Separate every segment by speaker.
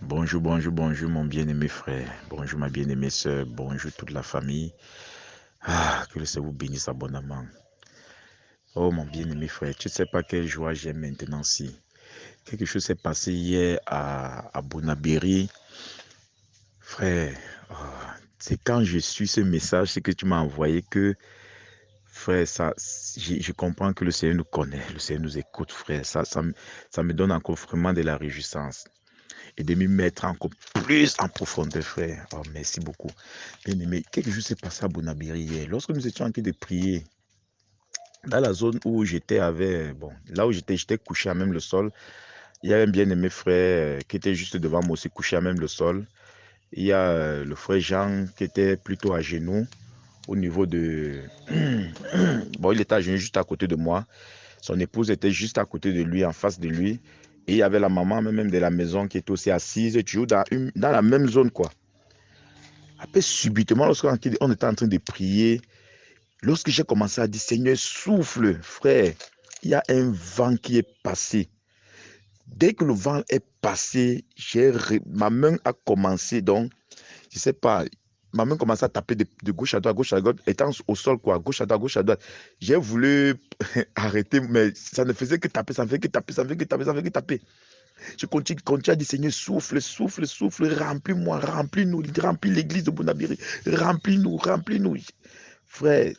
Speaker 1: Bonjour, bonjour, bonjour mon bien-aimé frère. Bonjour ma bien-aimée sœur. Bonjour toute la famille. Que le Seigneur vous bénisse abondamment. Oh mon bien-aimé frère, tu ne sais pas quelle joie j'ai maintenant si. Quelque chose s'est passé hier à Bonabéry. Frère, c'est quand je suis ce message, c'est que tu m'as envoyé que, frère, je comprends que le Seigneur nous connaît, le Seigneur nous écoute, frère. Ça me donne encore vraiment de la réjouissance. Et de m'y mettre encore plus en profondeur, frère. Oh, merci beaucoup. Bien aimé, quelque chose s'est passé à Bonabéry hier. Lorsque nous étions en train de prier, dans la zone où j'étais là où j'étais couché à même le sol. Il y a un bien-aimé frère qui était juste devant moi aussi, couché à même le sol. Il y a le frère Jean qui était plutôt à genoux au niveau de... Bon, il était à genoux juste à côté de moi. Son épouse était juste à côté de lui, en face de lui. Et il y avait la maman même de la maison qui était aussi assise, toujours dans la même zone, quoi. Après, subitement, lorsqu'on était en train de prier, lorsque j'ai commencé à dire, Seigneur, souffle, frère, il y a un vent qui est passé. Dès que le vent est passé, ma main a commencé, donc, je ne sais pas, ma main commençait à taper de gauche à droite, étant au sol, quoi, gauche à droite. J'ai voulu arrêter, mais ça ne faisait que taper, ça ne faisait que taper, ça ne faisait que taper, ça ne faisait que taper. Je continue à dire, Seigneur, souffle, souffle, souffle, remplis-moi, remplis-nous, remplis l'église de Bonabéry, remplis-nous, remplis-nous. Frère,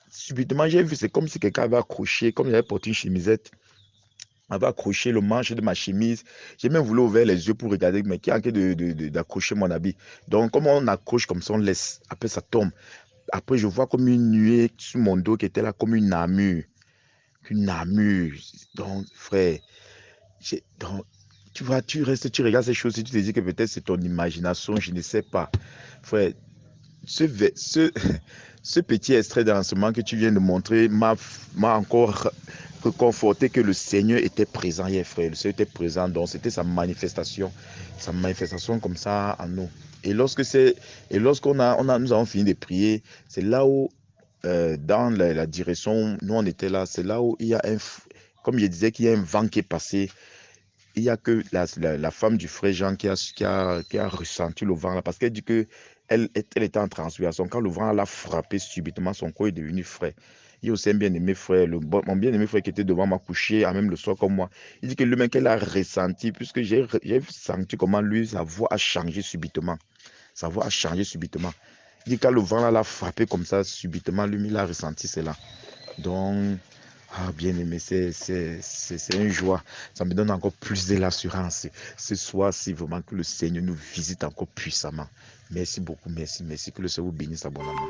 Speaker 1: subitement, j'ai vu, c'est comme si quelqu'un avait accroché, comme j'avais porté une chemisette, avait accroché le manche de ma chemise. J'ai même voulu ouvrir les yeux pour regarder, mais qui est en train d'accrocher mon habit. Donc, comme on accroche comme ça, on laisse. Après, ça tombe. Après, je vois comme une nuée sur mon dos qui était là, comme une armure. Une armure. Donc, frère, donc, tu vois, tu restes, tu regardes ces choses et tu te dis que peut-être c'est ton imagination, je ne sais pas. Frère, ce, ce petit extrait d'enseignement que tu viens de montrer m'a encore reconforté que le Seigneur était présent hier, frère. Le Seigneur était présent, donc c'était sa manifestation comme ça en nous. Et lorsqu'on nous avons fini de prier, c'est là où, dans la direction, nous on était là, c'est là où il y a comme je disais, qu'il y a un vent qui est passé. Il n'y a que la femme du frère Jean qui a ressenti le vent là, parce qu'elle dit que elle était en transpiration. Quand le vent l'a frappé subitement, son corps est devenu frais. Il y a aussi un bien-aimé frère, mon bien-aimé frère qui était devant m'a couché à même le soir comme moi. Il dit que lui-même qu'elle a ressenti, puisque j'ai senti comment lui, sa voix a changé subitement. Sa voix a changé subitement. Il dit que quand le vent l'a frappé comme ça, subitement, lui, il a ressenti cela. Donc, bien aimé, c'est une joie. Ça me donne encore plus de l'assurance. Ce soir, si vraiment que le Seigneur nous visite encore puissamment. Merci beaucoup, merci, merci. Que le Seigneur vous bénisse abondamment.